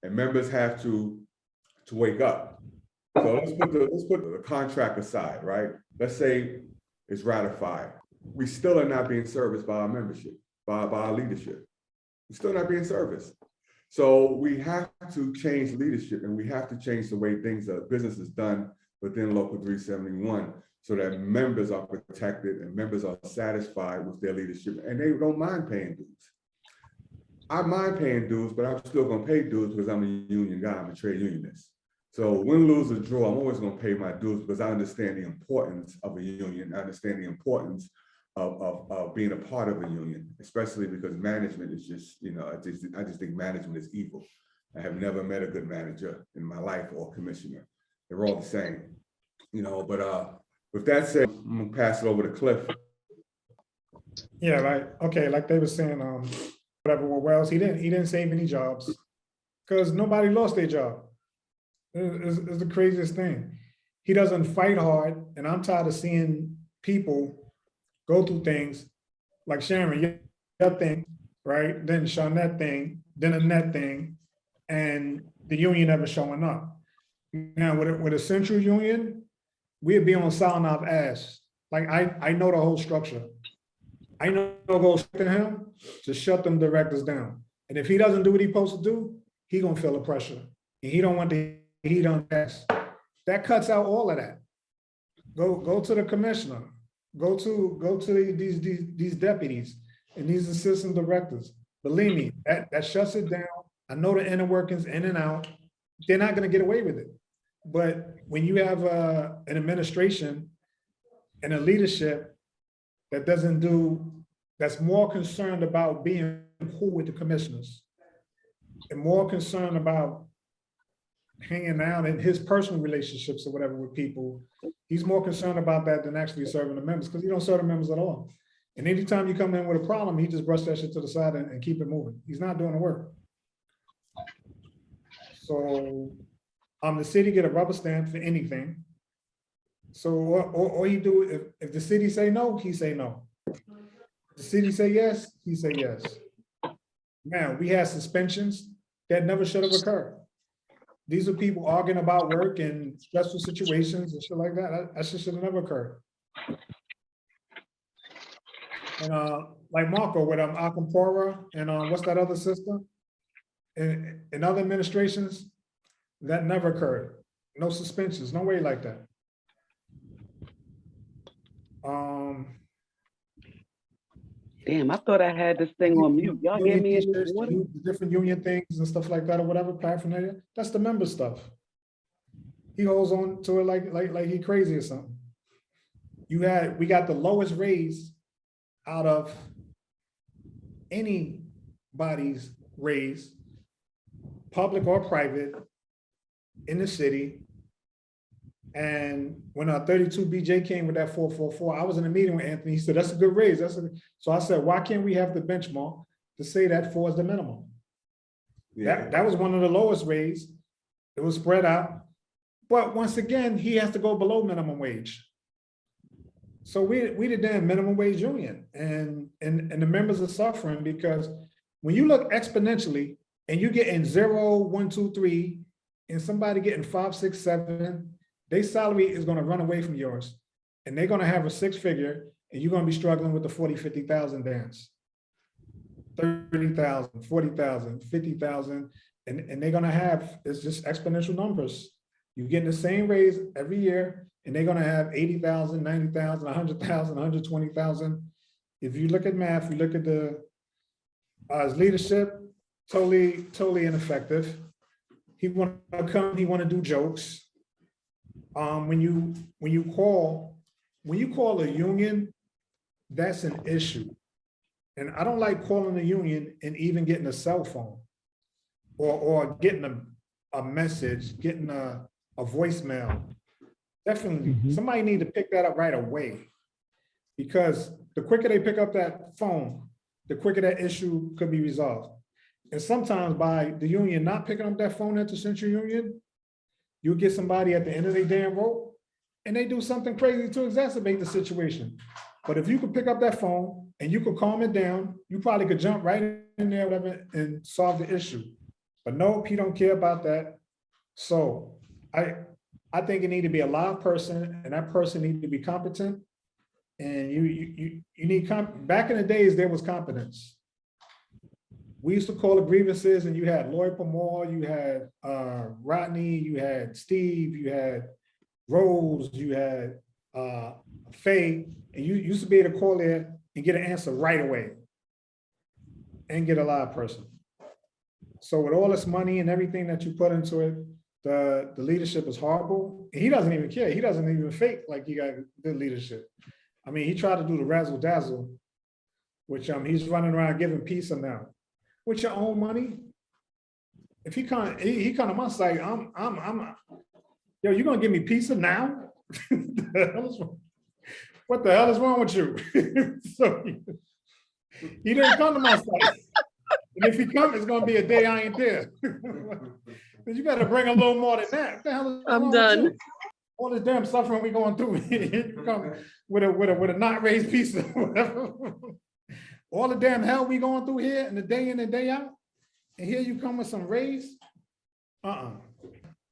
and members have to wake up. So let's put the contract aside, right? Let's say it's ratified. We still are not being serviced by our membership, by our leadership. We're still not being serviced. So we have to change leadership, and we have to change the way business is done within Local 371, so that members are protected and members are satisfied with their leadership, and they don't mind paying dues. I mind paying dues, but I'm still gonna pay dues because I'm a union guy, I'm a trade unionist. So win, lose, or draw, I'm always gonna pay my dues because I understand the importance of a union. I understand the importance of being a part of a union, especially because management is just, I just think management is evil. I have never met a good manager in my life or commissioner. They're all the same, but with that said, I'm gonna pass it over to Cliff. Yeah, like they were saying, whatever with Wells, he didn't save any jobs because nobody lost their job. It's the craziest thing. He doesn't fight hard, and I'm tired of seeing people go through things like Sharon, your thing, right? Then Shawnette thing, then Annette thing, and the union never showing up. Now with a central union, we'd be on silent our ass. Like I know the whole structure. I know go to him to shut them directors down. And if he doesn't do what he's supposed to do, he gonna feel the pressure. And he don't want the heat on gas. That cuts out all of that. Go to the commissioner. Go to these deputies and these assistant directors. Believe me, that shuts it down. I know the inner workings in and out. They're not gonna get away with it. But when you have an administration and a leadership that's more concerned about being cool with the commissioners and more concerned about hanging out in his personal relationships or whatever with people, he's more concerned about that than actually serving the members, because he don't serve the members at all. And anytime you come in with a problem, he just brush that shit to the side and keep it moving. He's not doing the work. So the city get a rubber stamp for anything. So all he do, if the city say no, he say no. If the city say yes, he say yes. Now, we had suspensions that never should have occurred. These are people arguing about work and stressful situations and shit like that. That shit should have never occurred. And like Marco with Akampora and what's that other system? In other administrations, that never occurred. No suspensions, no way like that. Damn, I thought I had this thing on mute. Y'all gave me the different union things and stuff like that or whatever, paraphernalia. That's the member stuff. He holds on to it like he crazy or something. We got the lowest raise out of anybody's raise, public or private, in the city. And when our 32 BJ came with that 444, I was in a meeting with Anthony. He said, that's a good raise. So I said, why can't we have the benchmark to say that 4 is the minimum? Yeah. That was one of the lowest raise. It was spread out. But once again, he has to go below minimum wage. So we the damn minimum wage union. And the members are suffering because when you look exponentially and you get in 0, 1, 2, 3, and somebody getting 5, 6, 7, their salary is going to run away from yours, and they're going to have a 6-figure, and you're going to be struggling with the 40, 50,000 dance, 30,000, 40,000, 50,000, and they're going to have, it's just exponential numbers. You're getting the same raise every year, and they're going to have 80,000, 90,000, 100,000, 120,000. If you look at math, you look at his leadership, totally ineffective. He want to come, he want to do jokes. When you call a union, that's an issue. And I don't like calling a union and even getting a cell phone or getting a message, getting a voicemail. Definitely, somebody need to pick that up right away, because the quicker they pick up that phone, the quicker that issue could be resolved. And sometimes by the union not picking up that phone at the Central Union, you get somebody at the end of their damn rope and they do something crazy to exacerbate the situation. But if you could pick up that phone and you could calm it down, you probably could jump right in there, whatever, and solve the issue. But nope, he don't care about that. So I think it need to be a live person, and that person need to be competent. And you need back in the days, there was competence. We used to call it grievances, and you had Lloyd Pamore, you had Rodney, you had Steve, you had Rose, you had Faye, and you used to be able to call there and get an answer right away and get a live person. So with all this money and everything that you put into it, the leadership is horrible. He doesn't even care. He doesn't even fake like he got good leadership. I mean, he tried to do the razzle dazzle, which he's running around giving pizza now. With your own money. If he come to my site, yo, you gonna give me pizza now? What the hell is wrong with you? So he didn't come to my site. And if he comes, it's gonna be a day I ain't there. You better bring a little more than that. What the hell is I'm wrong done. with you? All this damn suffering we going through. You come with a not raised pizza, whatever. All the damn hell we going through here and the day in and day out. And here you come with some raise.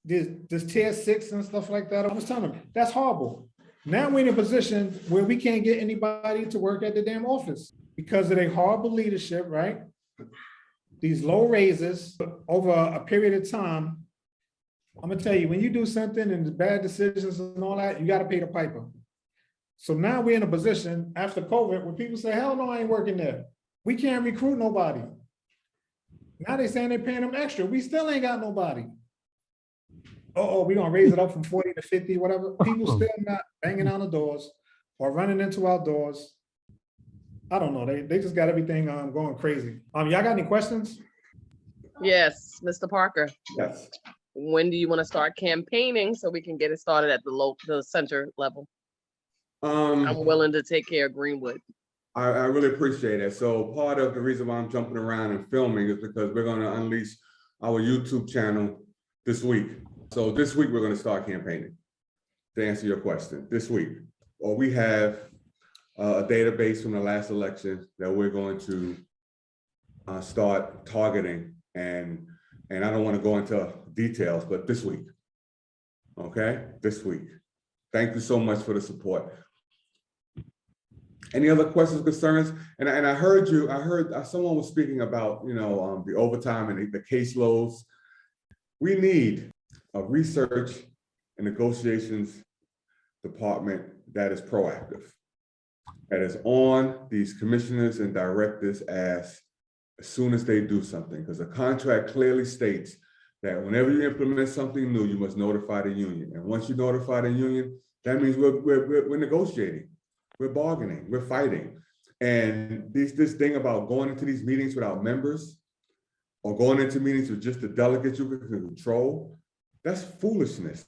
This tier 6 and stuff like that. I was telling them, that's horrible. Now we're in a position where we can't get anybody to work at the damn office because of their horrible leadership, right? These low raises over a period of time. I'm gonna tell you, when you do something and bad decisions and all that, you gotta pay the piper. So now we're in a position after COVID where people say, hell no, I ain't working there. We can't recruit nobody. Now they saying they're paying them extra. We still ain't got nobody. Oh, we're gonna raise it up from 40 to 50, whatever. People still not banging on the doors or running into our doors. I don't know. They just got everything going crazy. Y'all got any questions? Yes, Mr. Parker. Yes. When do you want to start campaigning so we can get it started at the center level? I'm willing to take care of Greenwood. I really appreciate it. So part of the reason why I'm jumping around and filming is because we're going to unleash our YouTube channel this week. So this week we're going to start campaigning. To answer your question, this week, or we have a database from the last election that we're going to start targeting, and I don't want to go into details, but this week. Okay, this week. Thank you so much for the support. Any other questions, concerns? And I heard someone was speaking about, the overtime and the caseloads. We need a research and negotiations department that is proactive, that is on these commissioners and directors as soon as they do something, because the contract clearly states that whenever you implement something new, you must notify the union. And once you notify the union, that means we're negotiating. We're bargaining, we're fighting. And this thing about going into these meetings without members or going into meetings with just the delegates you can control, that's foolishness.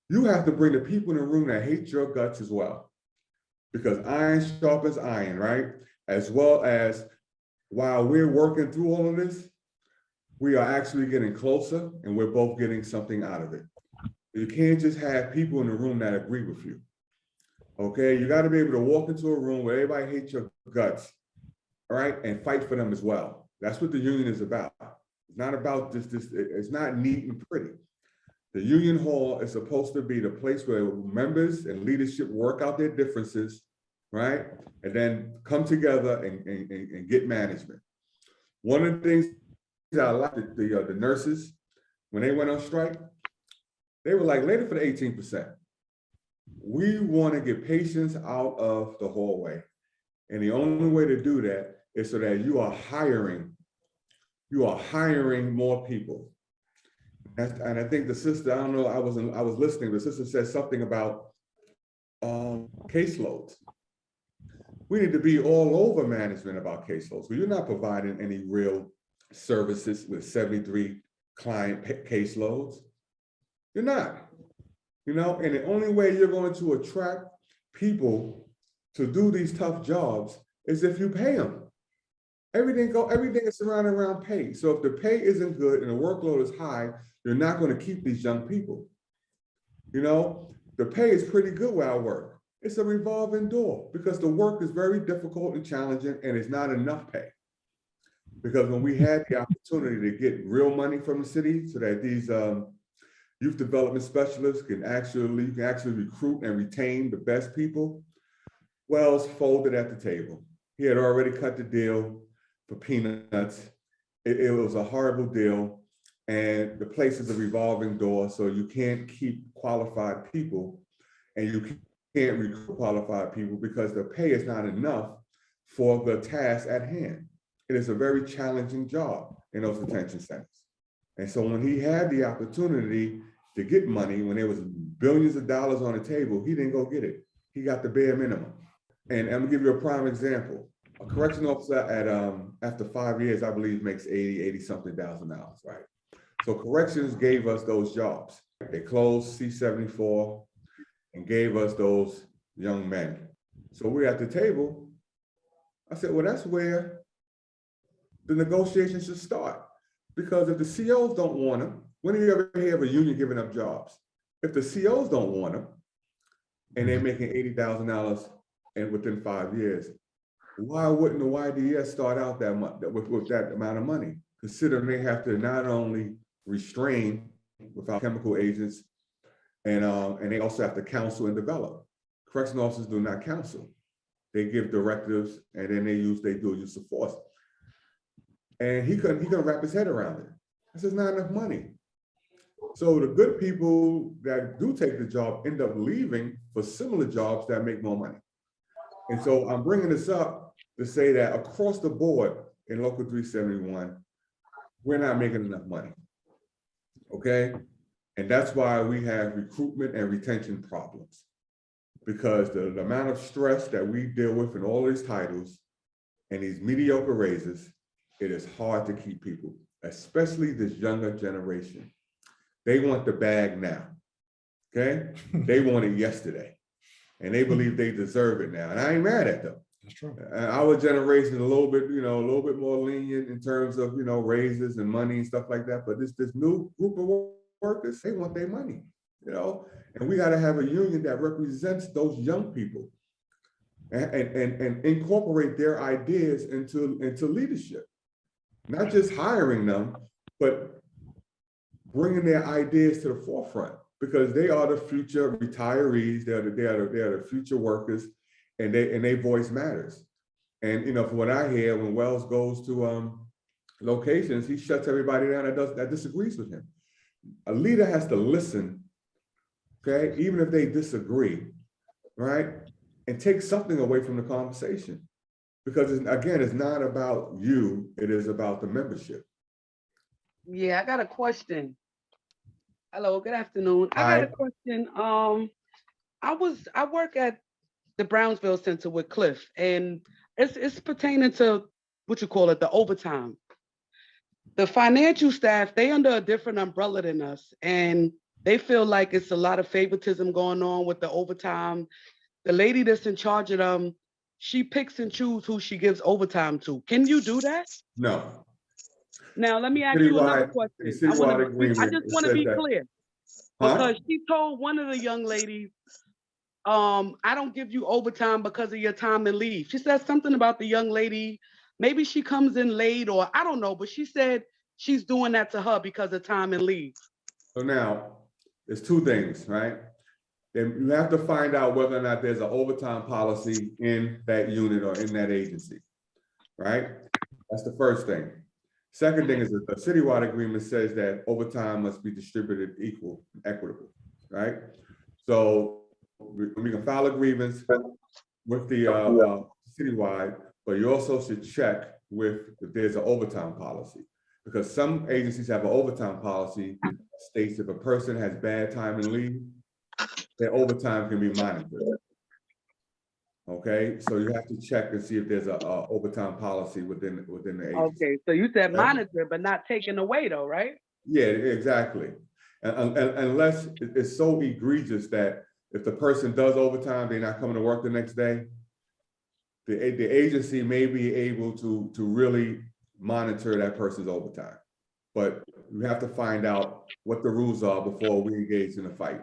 You have to bring the people in the room that hate your guts as well. Because iron sharpens iron, right? As well as while we're working through all of this, we are actually getting closer and we're both getting something out of it. You can't just have people in the room that agree with you. Okay, you got to be able to walk into a room where everybody hates your guts, all right, and fight for them as well. That's what the union is about. It's not about this. It's not neat and pretty. The union hall is supposed to be the place where members and leadership work out their differences, right, and then come together and get management. One of the things that I like the nurses, when they went on strike, they were like, later for the 18%. We want to get patients out of the hallway. And the only way to do that is so that you are hiring more people. And I think the sister, I don't know, I was listening, the sister said something about caseloads. We need to be all over management about caseloads. Well, you're not providing any real services with 73 client caseloads. You're not. And the only way you're going to attract people to do these tough jobs is if you pay them. Everything is surrounded around pay. So if the pay isn't good and the workload is high, you're not going to keep these young people. The pay is pretty good where I work. It's a revolving door because the work is very difficult and challenging and it's not enough pay. Because when we had the opportunity to get real money from the city so that these youth development specialists can actually recruit and retain the best people, Wells folded at the table. He had already cut the deal for peanuts. It was a horrible deal. And the place is a revolving door, so you can't keep qualified people and you can't recruit qualified people because the pay is not enough for the task at hand. It is a very challenging job in those detention centers. And so when he had the opportunity to get money, when there was billions of dollars on the table, he didn't go get it. He got the bare minimum. And I'm gonna give you a prime example. A correction officer at after 5 years, I believe, makes 80-something thousand dollars, right? So corrections gave us those jobs. They closed C-74 and gave us those young men. So we're at the table. I said, well, that's where the negotiations should start. Because if the COs don't want them, when do you ever hear of a union giving up jobs? If the COs don't want them and they're making $80,000 and within 5 years, why wouldn't the YDS start out that much with that amount of money? Considering they have to not only restrain without chemical agents, and they also have to counsel and develop. Correctional officers do not counsel. They give directives and then they do use of force. And he couldn't wrap his head around it. This is not enough money. So the good people that do take the job end up leaving for similar jobs that make more money. And so I'm bringing this up to say that across the board in Local 371, we're not making enough money, okay? And that's why we have recruitment and retention problems, because the amount of stress that we deal with in all these titles and these mediocre raises, it is hard to keep people, especially this younger generation. They want the bag now, okay? They want it yesterday, and they believe they deserve it now. And I ain't mad at them. That's true. Our generation is a little bit more lenient in terms of, raises and money and stuff like that. But this new group of workers, they want their money, and we got to have a union that represents those young people and incorporate their ideas into leadership, not just hiring them, but bringing their ideas to the forefront, because they are the future retirees. They are the future workers, and their voice matters. And from what I hear, when Wells goes to locations, he shuts everybody down that disagrees with him. A leader has to listen, okay, even if they disagree, right, and take something away from the conversation, because it's not about you; it is about the membership. Yeah, I got a question. Hello, good afternoon. I Hi. got a question. I work at the Brownsville Center with Cliff, and it's pertaining to what you call it, the overtime. The financial staff, they under a different umbrella than us, and they feel like it's a lot of favoritism going on with the overtime. The lady that's in charge of them, she picks and chooses who she gives overtime to. Can you do that? No. Now, let me ask you another question. I just want to be clear. Because she told one of the young ladies, I don't give you overtime because of your time and leave. She said something about the young lady, maybe she comes in late, or I don't know, but she said she's doing that to her because of time and leave. So now, there's two things, right? Then you have to find out whether or not there's an overtime policy in that unit or in that agency, right? That's the first thing. Second thing is that the citywide agreement says that overtime must be distributed equitable, right? So we can file a grievance with the citywide, but you also should check if there's an overtime policy, because some agencies have an overtime policy that states if a person has bad time and leave, their overtime can be monitored. Okay, so you have to check and see if there's a overtime policy within the agency. Okay, so you said monitor, but not taken away though, right? Yeah, exactly. And unless it's so egregious that if the person does overtime, they're not coming to work the next day, the agency may be able to really monitor that person's overtime. But we have to find out what the rules are before we engage in a fight.